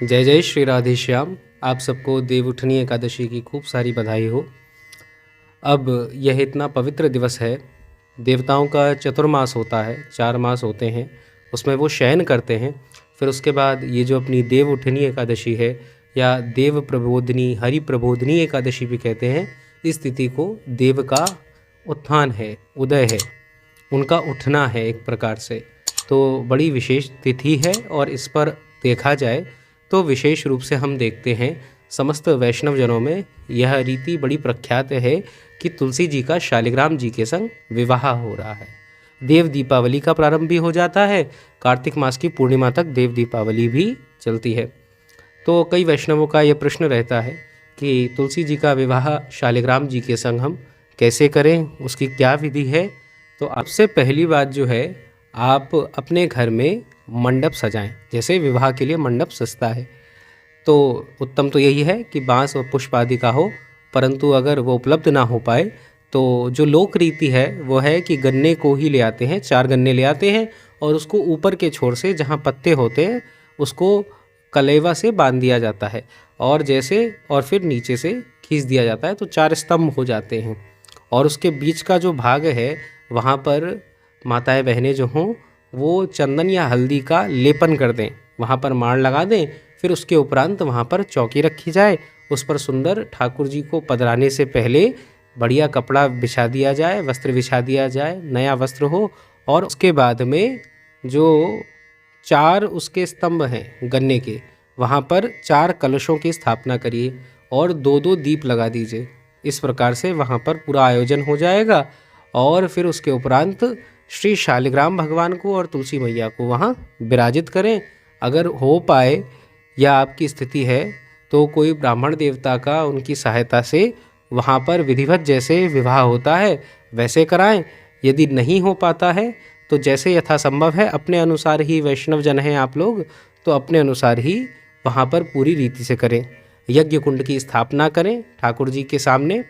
जय जय श्री राधे श्याम। आप सबको देवउठनी एकादशी की खूब सारी बधाई हो। अब यह इतना पवित्र दिवस है। देवताओं का चतुर्मास होता है, 4 मास होते हैं, उसमें वो शयन करते हैं। फिर उसके बाद ये जो अपनी देवउठनी एकादशी है या देव प्रबोधनी, हरि प्रबोधनी एकादशी भी कहते हैं, इस तिथि को देव का उत्थान है, उदय है, उनका उठना है एक प्रकार से। तो बड़ी विशेष तिथि है और इस पर देखा जाए तो विशेष रूप से हम देखते हैं समस्त वैष्णव जनों में यह रीति बड़ी प्रख्यात है कि तुलसी जी का शालिग्राम जी के संग विवाह हो रहा है। देव दीपावली का प्रारंभ भी हो जाता है, कार्तिक मास की पूर्णिमा तक देव दीपावली भी चलती है। तो कई वैष्णवों का यह प्रश्न रहता है कि तुलसी जी का विवाह शालिग्राम जी के संग हम कैसे करें, उसकी क्या विधि है। तो आपसे पहली बात जो है, आप अपने घर में मंडप सजाएं। जैसे विवाह के लिए मंडप सजता है तो उत्तम तो यही है कि बांस और पुष्प आदि का हो, परंतु अगर वो उपलब्ध ना हो पाए तो जो लोक रीति है वो है कि गन्ने को ही ले आते हैं, 4 गन्ने ले आते हैं और उसको ऊपर के छोर से जहाँ पत्ते होते हैं उसको कलेवा से बांध दिया जाता है और फिर नीचे से खींच दिया जाता है, तो 4 स्तंभ हो जाते हैं। और उसके बीच का जो भाग है वहाँ पर माताएं बहनें जो हों वो चंदन या हल्दी का लेपन कर दें, वहाँ पर माण लगा दें। फिर उसके उपरांत वहाँ पर चौकी रखी जाए, उस पर सुंदर ठाकुर जी को पधराने से पहले बढ़िया कपड़ा बिछा दिया जाए, वस्त्र बिछा दिया जाए, नया वस्त्र हो। और उसके बाद में जो 4 उसके स्तंभ हैं गन्ने के, वहाँ पर 4 कलशों की स्थापना करिए और 2-2 दीप लगा दीजिए। इस प्रकार से वहाँ पर पूरा आयोजन हो जाएगा। और फिर उसके उपरांत श्री शालिग्राम भगवान को और तुलसी मैया को वहाँ विराजित करें। अगर हो पाए या आपकी स्थिति है तो कोई ब्राह्मण देवता का उनकी सहायता से वहाँ पर विधिवत जैसे विवाह होता है वैसे कराएं। यदि नहीं हो पाता है तो जैसे यथासंभव है अपने अनुसार ही, वैष्णव जन हैं आप लोग तो अपने अनुसार ही वहाँ पर पूरी रीति से करें। यज्ञ कुंड की स्थापना करें ठाकुर जी के सामने।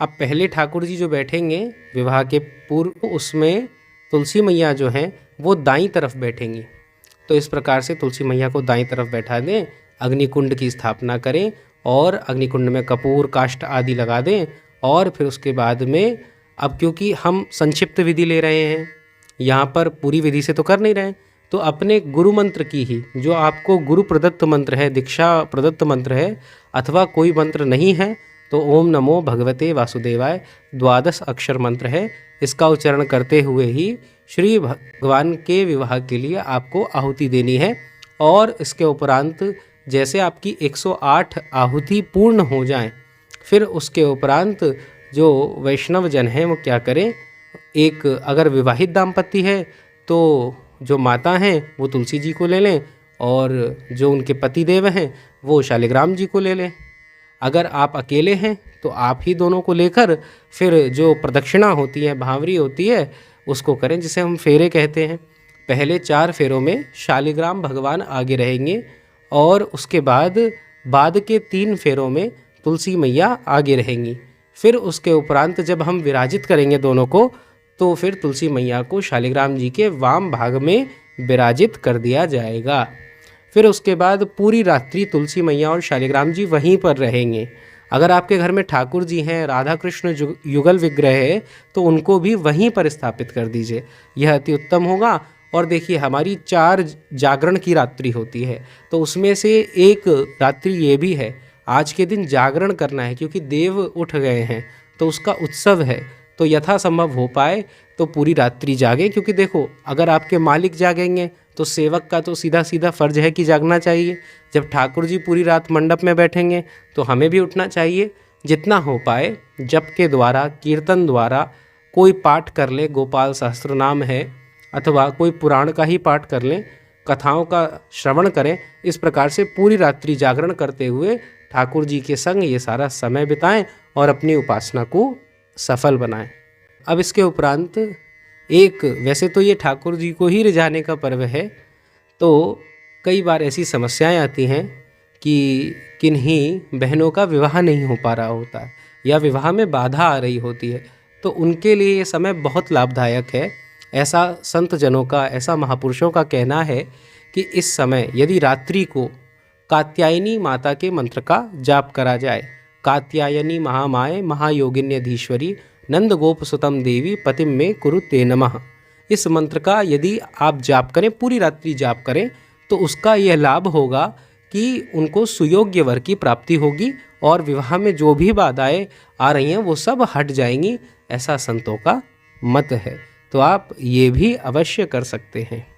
अब पहले ठाकुर जी जो बैठेंगे विवाह के पूर्व, उसमें तुलसी मैया जो हैं वो दाईं तरफ बैठेंगी। तो इस प्रकार से तुलसी मैया को दाईं तरफ बैठा दें, अग्निकुंड की स्थापना करें और अग्निकुंड में कपूर काष्ठ आदि लगा दें। और फिर उसके बाद में, अब क्योंकि हम संक्षिप्त विधि ले रहे हैं, यहाँ पर पूरी विधि से तो कर नहीं रहे, तो अपने गुरु मंत्र की ही, जो आपको गुरु प्रदत्त मंत्र है, दीक्षा प्रदत्त मंत्र है, अथवा कोई मंत्र नहीं है तो ओम नमो भगवते वासुदेवाय 12 अक्षर मंत्र है, इसका उच्चारण करते हुए ही श्री भगवान के विवाह के लिए आपको आहुति देनी है। और इसके उपरांत जैसे आपकी 108 आहुति पूर्ण हो जाएं, फिर उसके उपरांत जो वैष्णव जन हैं वो क्या करें, एक अगर विवाहित दाम्पत्य है तो जो माता हैं वो तुलसी जी को ले लें और जो उनके पति देव हैं वो शालिग्राम जी को ले लें। अगर आप अकेले हैं तो आप ही दोनों को लेकर फिर जो प्रदक्षिणा होती है, भांवरी होती है, उसको करें, जिसे हम फेरे कहते हैं। पहले 4 फेरों में शालिग्राम भगवान आगे रहेंगे और उसके बाद के 3 फेरों में तुलसी मैया आगे रहेंगी। फिर उसके उपरांत जब हम विराजित करेंगे दोनों को, तो फिर तुलसी मैया को शालिग्राम जी के वाम भाग में विराजित कर दिया जाएगा। फिर उसके बाद पूरी रात्रि तुलसी मैया और शालिग्राम जी वहीं पर रहेंगे। अगर आपके घर में ठाकुर जी हैं, राधा कृष्ण युगल विग्रह है, तो उनको भी वहीं पर स्थापित कर दीजिए, यह अति उत्तम होगा। और देखिए हमारी 4 जागरण की रात्रि होती है, तो उसमें से एक रात्रि ये भी है, आज के दिन जागरण करना है, क्योंकि देव उठ गए हैं तो उसका उत्सव है। तो यथासंभव हो पाए तो पूरी रात्रि जागे, क्योंकि देखो अगर आपके मालिक जागेंगे तो सेवक का तो सीधा सीधा फर्ज है कि जागना चाहिए। जब ठाकुर जी पूरी रात मंडप में बैठेंगे तो हमें भी उठना चाहिए। जितना हो पाए जप के द्वारा, कीर्तन द्वारा कोई पाठ कर ले, गोपाल सहस्त्र नाम है, अथवा कोई पुराण का ही पाठ कर लें, कथाओं का श्रवण करें। इस प्रकार से पूरी रात्रि जागरण करते हुए ठाकुर जी के संग ये सारा समय बिताएं और अपनी उपासना को सफल बनाएं। अब इसके उपरांत एक, वैसे तो ये ठाकुर जी को ही रिझाने का पर्व है, तो कई बार ऐसी समस्याएं आती हैं कि किन्हीं बहनों का विवाह नहीं हो पा रहा होता है या विवाह में बाधा आ रही होती है, तो उनके लिए ये समय बहुत लाभदायक है। ऐसा संत जनों का, ऐसा महापुरुषों का कहना है कि इस समय यदि रात्रि को कात्यायनी माता के मंत्र का जाप करा जाए। कात्यायनी महामाय महायोगिन्यधीश्वरी नंद गोप सुतम देवी पतिम में कुरुते नमः। इस मंत्र का यदि आप जाप करें, पूरी रात्रि जाप करें, तो उसका यह लाभ होगा कि उनको सुयोग्य वर की प्राप्ति होगी और विवाह में जो भी बाधाएं आ रही हैं वो सब हट जाएंगी, ऐसा संतों का मत है। तो आप ये भी अवश्य कर सकते हैं।